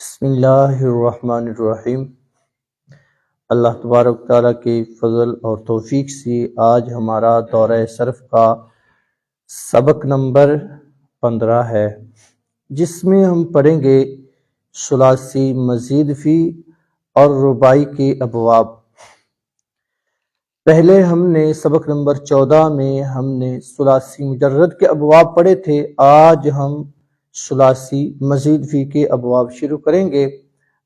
بسم اللہ الرحمن الرحیم۔ اللہ تبارک تعالیٰ کی فضل اور توفیق سے آج ہمارا دورہ صرف کا سبق نمبر 15 ہے، جس میں ہم پڑھیں گے ثلاثی مزید فی اور رباعی کے ابواب۔ پہلے ہم نے سبق نمبر 14 میں ہم نے ثلاثی مجرد کے ابواب پڑھے تھے۔ آج ہم ثلاثی مزید فی کے ابواب شروع کریں گے۔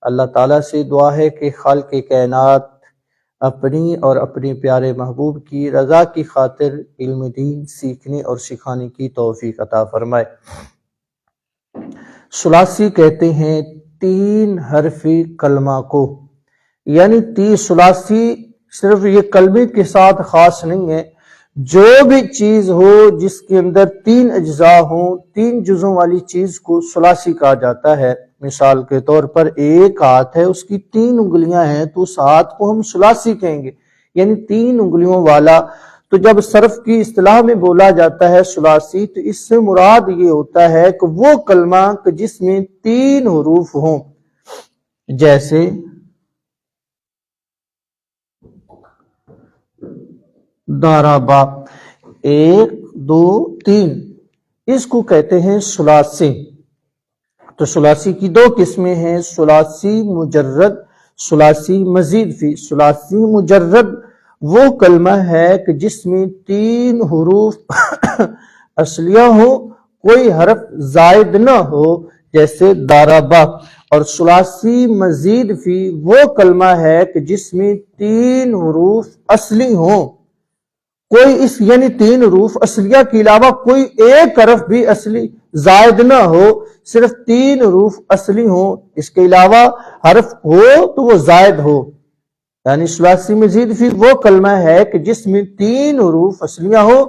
اللہ تعالیٰ سے دعا ہے کہ خالق کائنات اپنی اور اپنے پیارے محبوب کی رضا کی خاطر علم دین سیکھنے اور سکھانے کی توفیق عطا فرمائے۔ ثلاثی کہتے ہیں 3 حرفی کلمہ کو، یعنی ثلاثی صرف یہ کلمے کے ساتھ خاص نہیں ہے، جو بھی چیز ہو جس کے اندر 3 اجزاء ہوں، 3 جزوں والی چیز کو ثلاثی کہا جاتا ہے۔ مثال کے طور پر ایک ہاتھ ہے، اس کی 3 انگلیاں ہیں، تو اس ہاتھ کو ہم ثلاثی کہیں گے، یعنی 3 انگلیوں والا۔ تو جب صرف کی اصطلاح میں بولا جاتا ہے ثلاثی، تو اس سے مراد یہ ہوتا ہے کہ وہ کلمہ جس میں 3 حروف ہوں، جیسے ضربا 1 2 3، اس کو کہتے ہیں ثلاثی۔ تو ثلاثی کی 2 قسمیں ہیں، ثلاثی مجرد، ثلاثی مزید فی۔ ثلاثی مجرد وہ کلمہ ہے کہ جس میں 3 حروف اصلیہ ہو، کوئی حرف زائد نہ ہو، جیسے ضربا۔ اور ثلاثی مزید فی وہ کلمہ ہے کہ جس میں 3 حروف اصلی ہوں، کوئی یعنی 3 حروف اصلیہ کے علاوہ کوئی ایک حرف بھی اصلی زائد نہ ہو، صرف 3 حروف اصلی ہوں، اس کے علاوہ حرف ہو تو وہ زائد ہو۔ یعنی ثلاثی مزید فی وہ کلمہ ہے کہ جس میں 3 حروف اصلیہ ہو،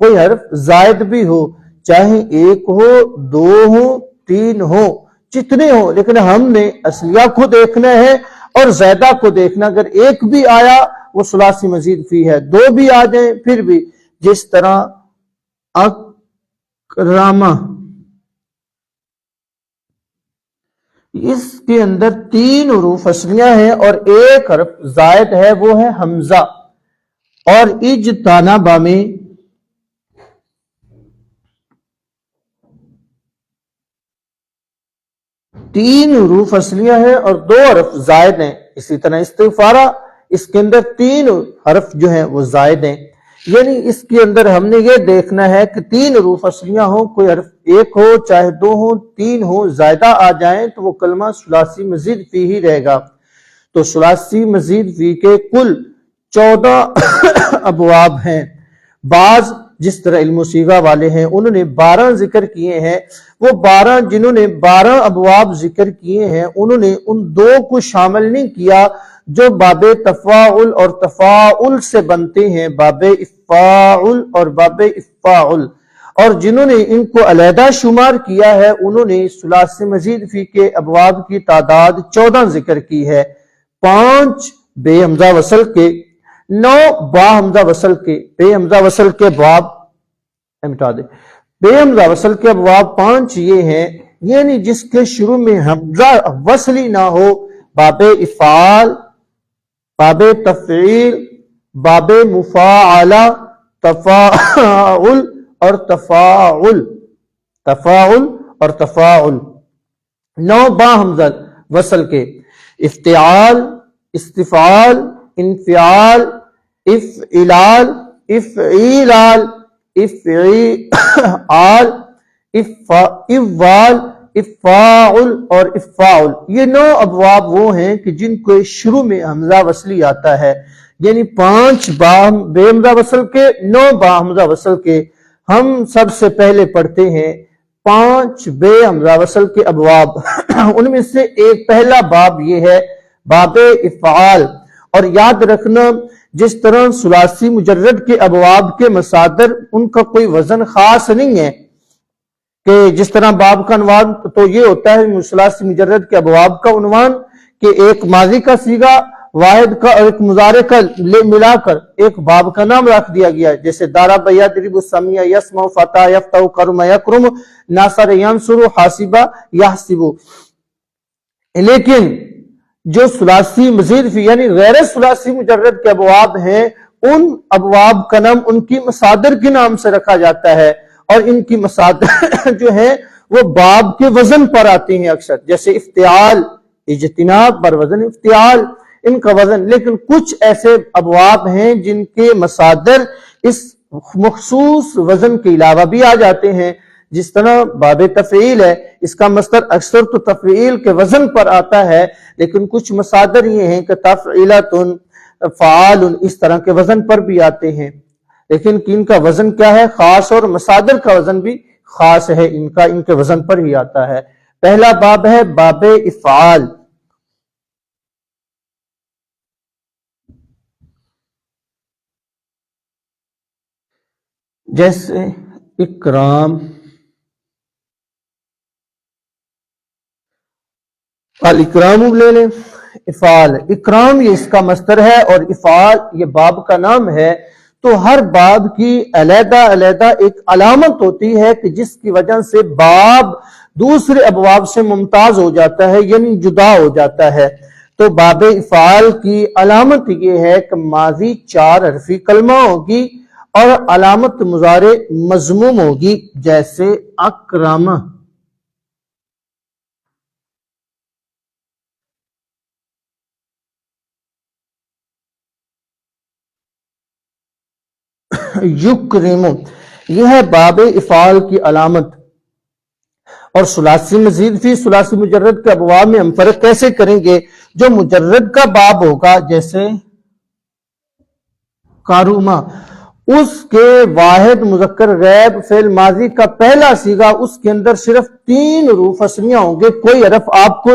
کوئی حرف زائد بھی ہو، چاہے 1 ہو، 2 ہو، 3 ہو، جتنے ہو، لیکن ہم نے اصلیہ کو دیکھنا ہے اور زائدہ کو دیکھنا۔ اگر 1 بھی آیا وہ ثلاثی مزید فی ہے، 2 بھی آ جائیں پھر بھی، جس طرح اکرامہ، اس کے اندر 3 حروف اصلیہ ہیں اور 1 حرف زائد ہے، وہ ہے حمزہ۔ اور اجتنبا میں 3 حروف اصلیہ ہیں اور 2 حرف زائد ہیں۔ اسی طرح استغفارہ، اس کے اندر 3 حرف جو ہیں وہ زائد ہیں۔ یعنی اس کے اندر ہم نے یہ دیکھنا ہے کہ 3 حروف اصلیہ ہوں، کوئی حرف 1 ہو، چاہے 2 ہو، 3 ہو، زائدہ آ جائیں تو وہ کلمہ ثلاثی مزید فی ہی رہے گا۔ تو ثلاثی مزید فی کے کل 14 ابواب ہیں۔ بعض جس طرح علم و صیغہ والے ہیں انہوں نے 12 ذکر کیے ہیں، وہ 12 جنہوں نے 12 ابواب ذکر کیے ہیں انہوں نے ان 2 کو شامل نہیں کیا جو باب تفاعل اور تفاعل سے بنتے ہیں، باب افاعل اور باب افاعل، اور جنہوں نے ان کو علیحدہ شمار کیا ہے انہوں نے ثلاثی مزید فی کے ابواب کی تعداد 14 ذکر کی ہے۔ 5 بے حمزہ وصل کے، 9 با حمزہ وصل کے۔ بے حمزہ وصل کے ابواب مٹا دے، بے حمزہ وصل کے ابواب 5 یہ ہیں، یعنی جس کے شروع میں حمزہ وصلی نہ ہو، باب افعال، باب تفعیل، باب مفاعلہ، تفاعل اور تفاعل، تفاعل اور تفاعل۔ 9 با حمزہ وصل کے، افتعال، استفعال، انفعال، افعلال، افعیلال، افعال، افعال، افاعل اور افاعل۔ یہ 9 ابواب وہ ہیں کہ جن کو شروع میں حمزہ وصلی آتا ہے، یعنی 5 بے حمزہ وصل کے، 9 با حمزہ وصل کے۔ ہم سب سے پہلے پڑھتے ہیں 5 بے حمزہ وصل کے ابواب۔ ان میں سے ایک پہلا باب یہ ہے باب افعال۔ اور یاد رکھنا جس طرح ثلاثی مجرد کے ابواب کے مصادر ان کا کوئی وزن خاص نہیں ہے، کہ جس طرح باب کا عنوان تو یہ ہوتا ہے ثلاثی مجرد کے ابواب کا عنوان کہ ایک ماضی کا صیغہ واحد کا اور ایک مضارع کا ملا کر ایک باب کا نام رکھ دیا گیا ہے، جیسے ضرب یضرب سمع یسمع فتح یفتح کرم یکرم نصر ینصر حاسب یحسب۔ لیکن جو ثلاثی مزید فی یعنی غیر ثلاثی مجرد کے ابواب ہیں، ان ابواب کا نام ان کی مصادر کے نام سے رکھا جاتا ہے، اور ان کی مصادر جو ہیں وہ باب کے وزن پر آتی ہیں اکثر، جیسے افتعال، اجتناب بر وزن افتعال، ان کا وزن۔ لیکن کچھ ایسے ابواب ہیں جن کے مصادر اس مخصوص وزن کے علاوہ بھی آ جاتے ہیں، جس طرح باب تفعیل ہے، اس کا مصدر اکثر تو تفعیل کے وزن پر آتا ہے، لیکن کچھ مصادر یہ ہیں کہ تفعیلۃ، فعال، اس طرح کے وزن پر بھی آتے ہیں، لیکن ان کا وزن کیا ہے؟ خاص، اور مصادر کا وزن بھی خاص ہے، ان کے وزن پر ہی آتا ہے۔ پہلا باب ہے باب افعال۔ جیسے اکرام، الاکرام لے لیں، افعال، اکرام یہ اس کا مصدر ہے، اور افعال یہ باب کا نام ہے۔ تو ہر باب کی علیحدہ علیحدہ ایک علامت ہوتی ہے کہ جس کی وجہ سے باب دوسرے ابواب سے ممتاز ہو جاتا ہے، یعنی جدا ہو جاتا ہے۔ تو باب افعال کی علامت یہ ہے کہ ماضی 4 حرفی کلمہ ہوگی اور علامت مضارع مضموم ہوگی، جیسے اکرمہ، یکرم، یہ ہے باب افعال کی علامت۔ اور ثلاثی مزید فی، ثلاثی مجرد کے ابواب میں ہم فرق کیسے کریں گے؟ جو مجرد کا باب ہوگا، جیسے کاروما، اس کے واحد مذکر غیب فعل ماضی کا پہلا صیغہ، اس کے اندر صرف 3 حروف اصلیاں ہوں گے، کوئی حرف آپ کو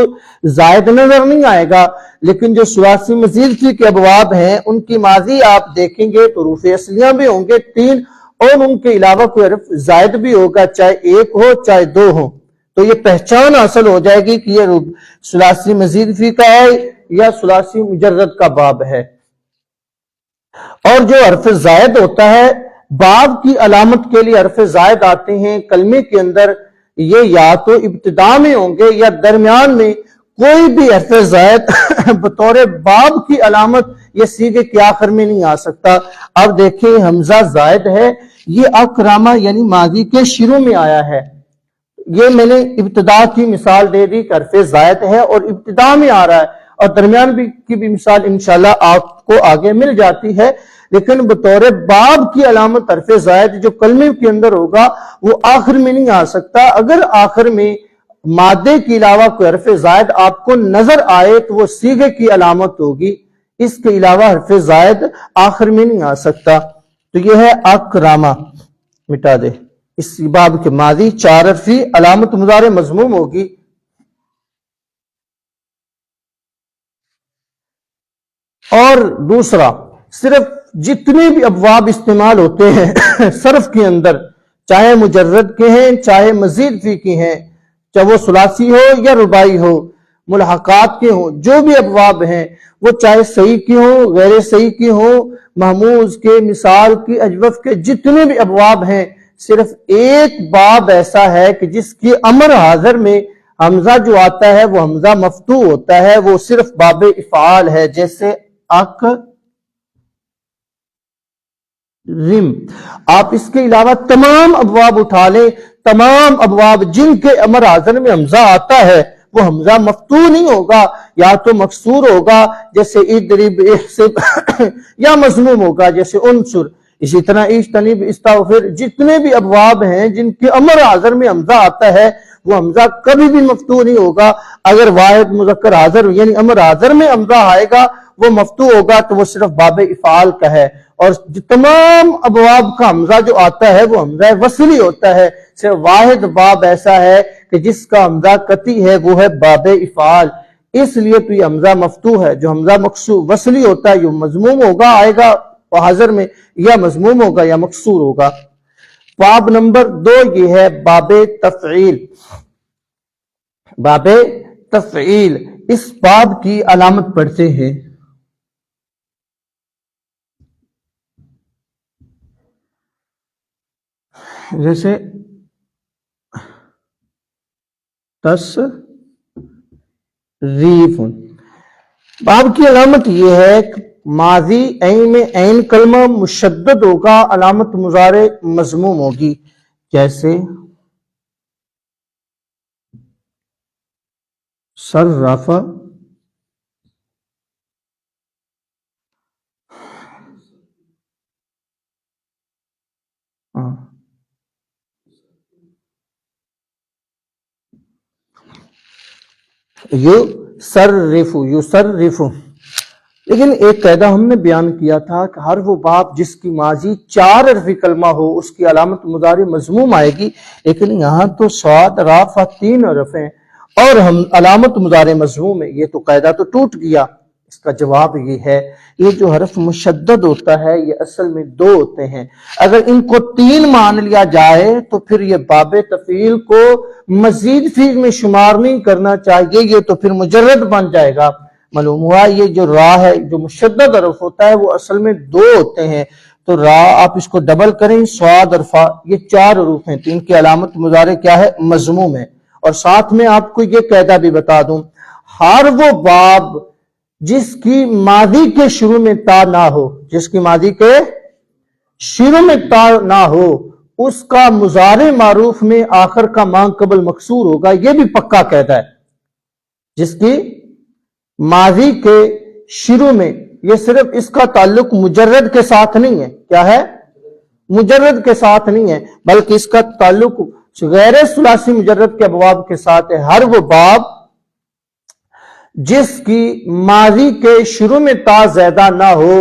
زائد نظر نہیں آئے گا۔ لیکن جو ثلاثی مزید فی کے ابواب ہیں، ان کی ماضی آپ دیکھیں گے تو حروف اصلیاں بھی ہوں گے 3، اور ان کے علاوہ کوئی حرف زائد بھی ہوگا، چاہے 1 ہو چاہے 2 ہو۔ تو یہ پہچان حاصل ہو جائے گی کہ یہ ثلاثی مزید فی کا ہے یا ثلاثی مجرد کا باب ہے۔ اور جو حرف زائد ہوتا ہے، باب کی علامت کے لیے حرف زائد آتے ہیں کلمے کے اندر، یہ یا تو ابتدا میں ہوں گے یا درمیان میں، کوئی بھی حرف زائد بطور باب کی علامت یہ صیغے کے آخر میں نہیں آ سکتا۔ اب دیکھیں حمزہ زائد ہے، یہ اکرامہ یعنی ماضی کے شروع میں آیا ہے، یہ میں نے ابتدا کی مثال دے دی کہ حرف زائد ہے اور ابتدا میں آ رہا ہے، اور درمیان کی بھی مثال انشاءاللہ آپ کو آگے مل جاتی ہے۔ لیکن بطور باب کی علامت حرف زائد جو کلمے کے اندر ہوگا وہ آخر میں نہیں آ سکتا۔ اگر آخر میں مادے کے علاوہ کوئی حرف زائد آپ کو نظر آئے تو وہ صیغے کی علامت ہوگی، اس کے علاوہ حرف زائد آخر میں نہیں آ سکتا۔ تو یہ ہے اکرامہ، مٹا دے، اس باب کے ماضی 4 حرفی علامت مضارع مضموم ہوگی۔ اور دوسرا، صرف جتنے بھی ابواب استعمال ہوتے ہیں صرف کے اندر، چاہے مجرد کے ہیں چاہے مزید فی کے ہیں، چاہے وہ ثلاثی ہو یا رباعی ہو، ملحقات کے ہوں، جو بھی ابواب ہیں وہ چاہے صحیح کے ہوں غیر صحیح کے ہوں، محموز کے، مثال کے، اجوف کے، جتنے بھی ابواب ہیں، صرف ایک باب ایسا ہے کہ جس کی امر حاضر میں حمزہ جو آتا ہے وہ حمزہ مفتوح ہوتا ہے، وہ صرف باب افعال ہے، جیسے رم۔ آپ اس کے علاوہ تمام ابواب اٹھا لیں، تمام ابواب جن کے امر حاضر میں حمزہ آتا ہے وہ حمزہ مفتوح نہیں ہوگا، یا تو مکسور ہوگا جیسے اضرب، احسب، یا مضموم ہوگا جیسے انصر۔ اسی طرح اجتنب، استغفر، جتنے بھی ابواب ہیں جن کے امر حاضر میں حمزہ آتا ہے وہ حمزہ کبھی بھی مفتوح نہیں ہوگا۔ اگر واحد مذکر حاضر یعنی امر حاضر میں حمزہ آئے گا وہ مفتوح ہوگا تو وہ صرف باب افعال کا ہے، اور تمام ابواب کا حمزہ جو آتا ہے وہ حمزہ وصلی ہوتا ہے۔ صرف واحد باب ایسا ہے کہ جس کا حمزہ قطعی ہے، وہ ہے باب افعال، اس لیے تو یہ حمزہ مفتوح ہے۔ جو حمزہ مکسور وصلی ہوتا ہے یہ مضموم ہوگا، آئے گا حاضر میں، یا مضموم ہوگا یا مکسور ہوگا۔ باب نمبر 2 یہ ہے باب تفعیل۔ باب تفعیل، اس باب کی علامت پڑھتے ہیں، جیسے ریفن۔ باب کی علامت یہ ہے کہ ماضی عین میں عین کلمہ مشدد ہوگا، علامت مضارع مضموم ہوگی، جیسے صرف، یصرف۔ لیکن ایک قاعدہ ہم نے بیان کیا تھا کہ ہر وہ باب جس کی ماضی 4 حرفی کلمہ ہو اس کی علامت مضارع مضموم آئے گی، لیکن یہاں تو صاد را فا 3 حرف ہیں اور ہم علامت مضارع مضموم ہے، یہ تو قاعدہ تو ٹوٹ گیا۔ اس کا جواب یہ ہے، یہ جو حرف مشدد ہوتا ہے یہ اصل میں 2 ہوتے ہیں، اگر ان کو 3 مان لیا جائے تو پھر یہ باب تفعیل کو مزید فعل میں شمار نہیں کرنا چاہیے، یہ تو پھر مجرد بن جائے گا۔ معلوم ہوا یہ جو را ہے، جو مشدد حرف ہوتا ہے وہ اصل میں 2 ہوتے ہیں، تو را آپ اس کو ڈبل کریں، صاد اور فا یہ 4 حروف ہیں، تو ان کی علامت مضارع کیا ہے؟ مضموم ہے۔ اور ساتھ میں آپ کو یہ قاعدہ بھی بتا دوں، ہر وہ باب جس کی ماضی کے شروع میں تا نہ ہو، جس کی ماضی کے شروع میں تا نہ ہو، اس کا مضارع معروف میں آخر کا ما قبل مکسور ہوگا، یہ بھی پکا قاعدہ ہے۔ جس کی ماضی کے شروع میں، یہ صرف اس کا تعلق مجرد کے ساتھ نہیں ہے، کیا ہے؟ مجرد کے ساتھ نہیں ہے، بلکہ اس کا تعلق غیر ثلاثی مجرد کے ابواب کے ساتھ ہے۔ ہر وہ باب جس کی ماضی کے شروع میں تا زیادہ نہ ہو،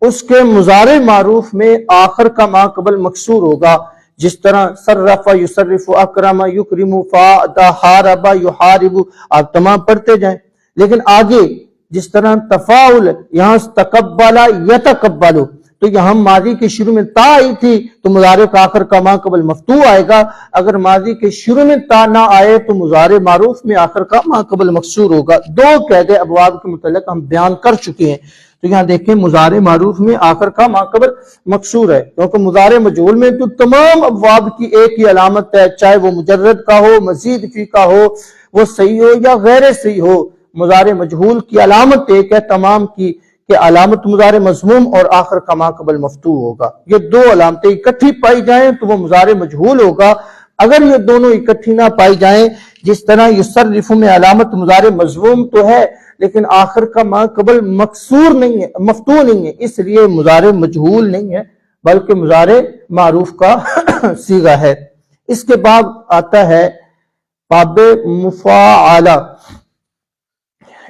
اس کے مضارع معروف میں آخر کا ما قبل مکسور ہوگا، جس طرح صرف، یصرف، اکرم، یکرم، فاعد، حارب، یحارب، آپ تمام پڑھتے جائیں۔ لیکن آگے جس طرح تفاعل، یہاں تقبل، یتقبل، تو یہاں ماضی کے شروع میں تا آئی تھی تو مضارع کا آخر کا ما قبل مفتوح آئے گا، اگر ماضی کے شروع میں تا نہ آئے تو مضارع معروف میں آخر کا ما قبل مکسور ہوگا۔ 2 قاعدے ابواب کے متعلق ہم بیان کر چکے ہیں، تو یہاں دیکھیں مضارع معروف میں آخر کا ما قبل مکسور ہے، کیونکہ مضارع مجہول میں تو تمام ابواب کی ایک ہی علامت ہے، چاہے وہ مجرد کا ہو، مزید فی کا ہو، وہ صحیح ہو یا غیر صحیح ہو، مضارع مجہول کی علامت ایک ہے تمام کی، کہ علامت مضارع مضموم اور آخر کا ما قبل مفتوح ہوگا۔ یہ 2 علامتیں اکٹھی پائی جائیں تو وہ مضارع مجہول ہوگا، اگر یہ دونوں اکٹھی نہ پائی جائیں، جس طرح یصرف میں علامت مضارع مضموم تو ہے لیکن آخر کا ما قبل مکسور نہیں ہے، مفتوح نہیں ہے، اس لیے مضارع مجہول نہیں ہے بلکہ مضارع معروف کا صیغہ ہے۔ اس کے بعد آتا ہے باب مفاعلہ۔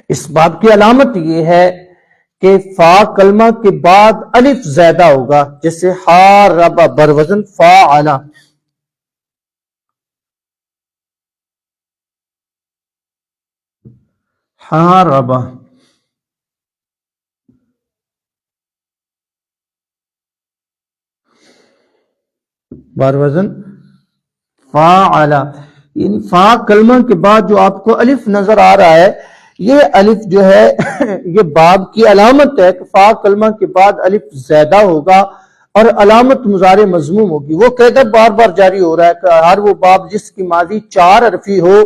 اس باب کی علامت یہ ہے کہ فا کلمہ کے بعد الف زیادہ ہوگا، جیسے حارب بروزن فاعلہ۔ حارب بروزن فاعلہ، یعنی فا کلمہ کے بعد جو آپ کو الف نظر آ رہا ہے، یہ الف جو ہے یہ باب کی علامت ہے کہ فا کلمہ کے بعد الف زیادہ ہوگا اور علامت مضارع مضموم ہوگی۔ وہ قاعدہ بار بار جاری ہو رہا ہے کہ ہر وہ باب جس کی ماضی 4 حرفی ہو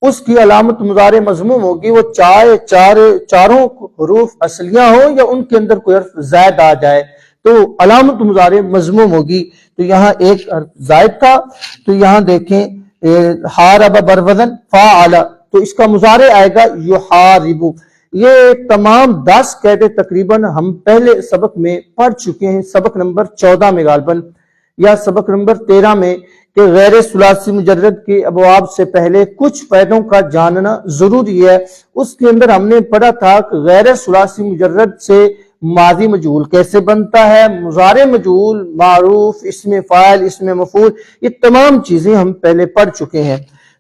اس کی علامت مضارع مضموم ہوگی، وہ چاروں حروف اصلیہ ہو یا ان کے اندر کوئی حرف زائد آ جائے تو علامت مضارع مضموم ہوگی۔ تو یہاں ایک حرف زائد تھا، تو یہاں دیکھیں حارب بروزن فاعلہ، تو اس کا مضارع آئے گا یحارب۔ یہ تمام 10 قاعدے تقریباً ہم پہلے سبق میں پڑھ چکے ہیں، سبق نمبر 14 میں غالباً یا سبق نمبر 13 میں، کہ غیر ثلاثی مجرد کے ابواب سے پہلے کچھ قاعدوں کا جاننا ضروری ہے۔ اس کے اندر ہم نے پڑھا تھا کہ غیر ثلاثی مجرد سے ماضی مجہول کیسے بنتا ہے، مضارع مجہول، معروف، اسم فاعل، اسم مفعول، یہ تمام چیزیں ہم پہلے پڑھ چکے ہیں۔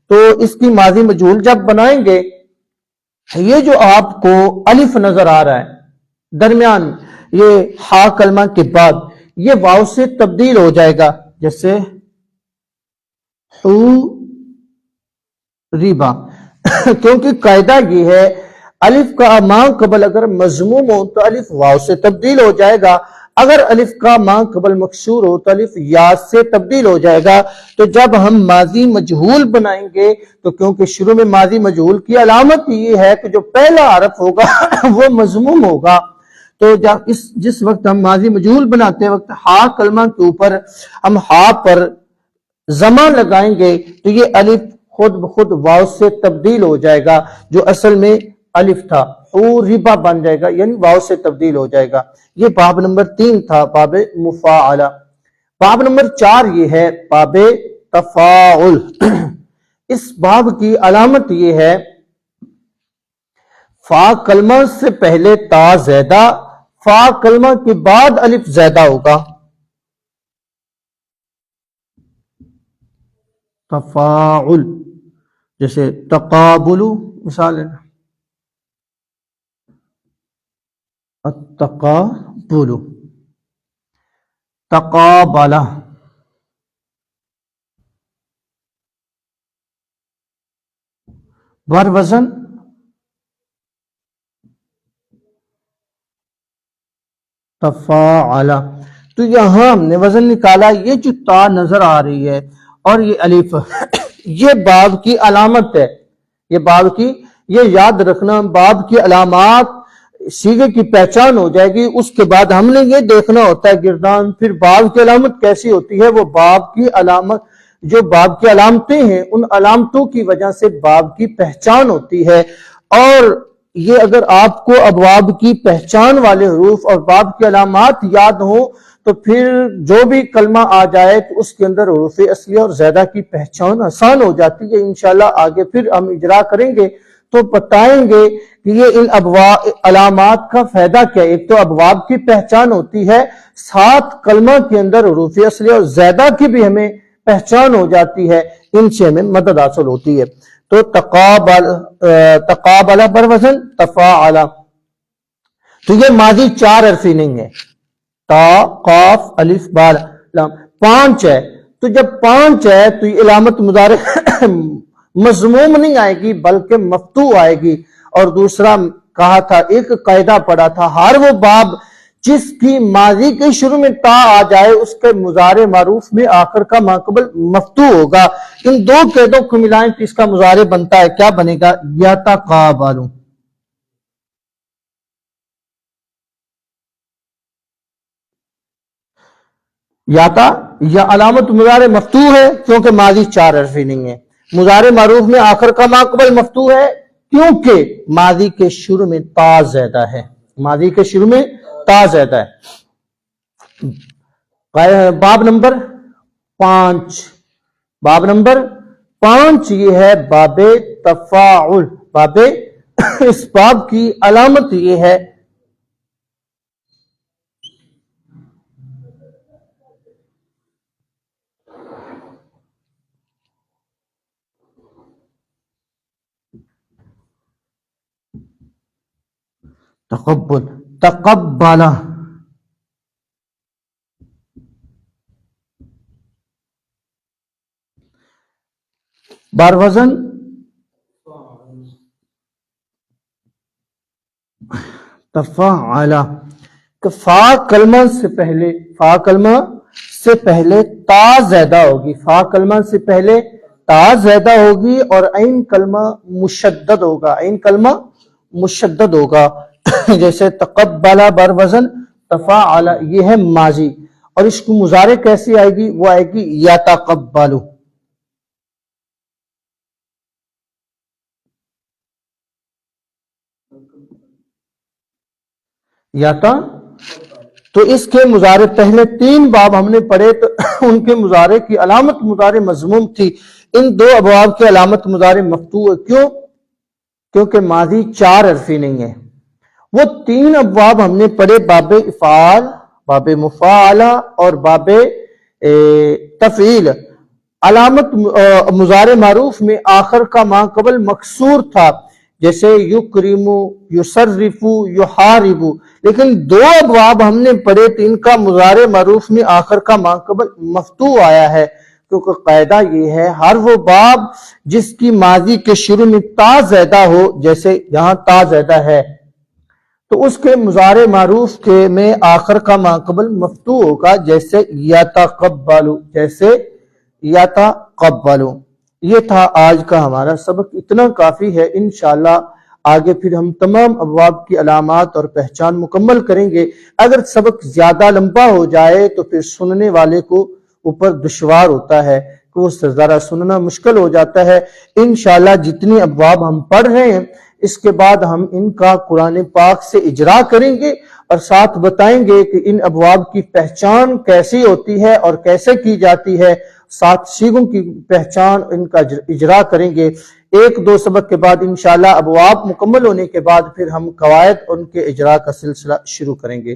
تو اس کی ماضی مجہول جب بنائیں گے، یہ جو آپ کو الف نظر آ رہا ہے درمیان میں، یہ ہا کلمہ کے بعد یہ واو سے تبدیل ہو جائے گا، جیسے ریبا، کیونکہ قاعدہ یہ ہے الف کا ما قبل اگر مضموم ہو تو الف واو سے تبدیل ہو جائے گا، اگر الف کا ما قبل مکسور ہو تو الف یا سے تبدیل ہو جائے گا. تو جب ہم ماضی مجہول بنائیں گے تو کیونکہ شروع میں ماضی مجہول کی علامت یہ ہے کہ جو پہلا حرف ہوگا وہ مضموم ہوگا. تو جب جس وقت ہم ماضی مجہول بناتے وقت ہا کلمہ کے اوپر ہم ہا پر زمہ لگائیں گے تو یہ الف خود بخود واو سے تبدیل ہو جائے گا، جو اصل میں الف تھا ربا بن جائے گا، یعنی واو سے تبدیل ہو جائے گا. یہ باب نمبر 3 تھا، باب مفاعلہ. باب نمبر 4 یہ ہے باب تفاعل. اس باب کی علامت یہ ہے فا کلمہ سے پہلے تا زیدہ، فا کلمہ کے بعد الف زیدہ ہوگا. تفاعل جیسے تقابل مثال ہے، التقابل، تقابلہ، بر وزن تفاعلہ. تو یہاں ہم نے وزن نکالا، یہ جو تا نظر آ رہی ہے اور یہ الف، یہ باب کی علامت ہے. یہ باب کی، یہ یاد رکھنا، باب کی علامات صیغے کی پہچان ہو جائے گی. اس کے بعد ہم نے یہ دیکھنا ہوتا ہے گردان پھر باب کی علامت کیسی ہوتی ہے. وہ باب کی علامت، جو باب کی علامتیں ہیں ان علامتوں کی وجہ سے باب کی پہچان ہوتی ہے. اور یہ اگر آپ کو ابواب کی پہچان والے حروف اور باب کی علامات یاد ہوں تو پھر جو بھی کلمہ آ جائے تو اس کے اندر حروف اصلیہ اور زیادہ کی پہچان آسان ہو جاتی ہے. انشاءاللہ آگے پھر ہم اجرا کریں گے تو بتائیں گے کہ یہ ان ابواب علامات کا فائدہ کیا ہے. ایک تو ابواب کی پہچان ہوتی ہے، ساتھ کلمہ کے اندر حروف اصلیہ اور زیادہ کی بھی ہمیں پہچان ہو جاتی ہے، ان سے ہمیں مدد حاصل ہوتی ہے. تو تقابل بر وزن تفاعل. تو یہ ماضی 4 حرفی نہیں ہے، تا قاف الف با لام 5 ہے. تو جب 5 ہے تو یہ علامت مضارع مضموم نہیں آئے گی بلکہ مفتوح آئے گی. اور دوسرا کہا تھا، ایک قاعدہ پڑھا تھا، ہر وہ باب جس کی ماضی کے شروع میں تا آ جائے اس کے مضارع معروف میں آخر کا ما قبل مفتوح ہوگا. ان دو قیدوں کو ملائیں تو اس کا مضارع بنتا ہے، کیا بنے گا؟ یتقابل. یاتا یا علامت مضارع مفتوح ہے کیونکہ ماضی 4 حرفی نہیں ہے. مضارع معروف میں آخر کا ما قبل مفتوح ہے کیونکہ ماضی کے شروع میں تا زیادہ ہے. ماضی کے شروع میں تا زیادہ ہے. باب نمبر 5، باب نمبر 5 یہ ہے باب تفاعل. باب اس باب کی علامت یہ ہے تقبل، تقبلہ، بر وزن تفاعلہ. کہ فا کلمہ سے پہلے، فا کلمہ سے پہلے تا زیادہ ہوگی، فا کلمہ سے پہلے تا زیادہ ہوگی اور عین کلمہ مشدد ہوگا، عین کلمہ مشدد ہوگا. جیسے تقبلہ بر وزن تفاعلہ، یہ ہے ماضی. اور اس کو مضارع کیسی آئے گی؟ وہ آئے گی یتقبلو. یاتا. تو اس کے مضارع پہلے 3 باب ہم نے پڑھے تو ان کے مضارع کی علامت مضارع مضموم تھی. ان 2 ابواب کی علامت مضارع مفتوح ہے. کیوں؟ کیونکہ ماضی 4 حرفی نہیں ہے. وہ 3 ابواب ہم نے پڑھے، باب افعال، باب مفاعلہ اور باب تفعیل. علامت مضارع معروف میں آخر کا ما قبل مکسور تھا، جیسے یکرمو، یصرفو، یحاربو. لیکن 2 ابواب ہم نے پڑھے تو ان کا مضارع معروف میں آخر کا ما قبل مفتوح آیا ہے. کیونکہ قاعدہ یہ ہے ہر وہ باب جس کی ماضی کے شروع میں تا زیادہ ہو، جیسے یہاں تا زیادہ ہے تو اس کے مضارع معروف کے میں آخر کا ماقبل مفتوح ہوگا، جیسے یتقبلوا، جیسے یتقبلوا۔ یہ تھا آج کا ہمارا سبق، اتنا کافی ہے۔ انشاءاللہ آگے پھر ہم تمام ابواب کی علامات اور پہچان مکمل کریں گے۔ اگر سبق زیادہ لمبا ہو جائے تو پھر سننے والے کو اوپر دشوار ہوتا ہے کہ وہ ذرا سننا مشکل ہو جاتا ہے۔ انشاءاللہ جتنی ابواب ہم پڑھ رہے ہیں اس کے بعد ہم ان کا قرآن پاک سے اجرا کریں گے اور ساتھ بتائیں گے کہ ان ابواب کی پہچان کیسی ہوتی ہے اور کیسے کی جاتی ہے، ساتھ سیغوں کی پہچان، ان کا اجرا کریں گے۔ ایک دو سبق کے بعد انشاءاللہ ابواب مکمل ہونے کے بعد پھر ہم قواعد ان کے اجرا کا سلسلہ شروع کریں گے۔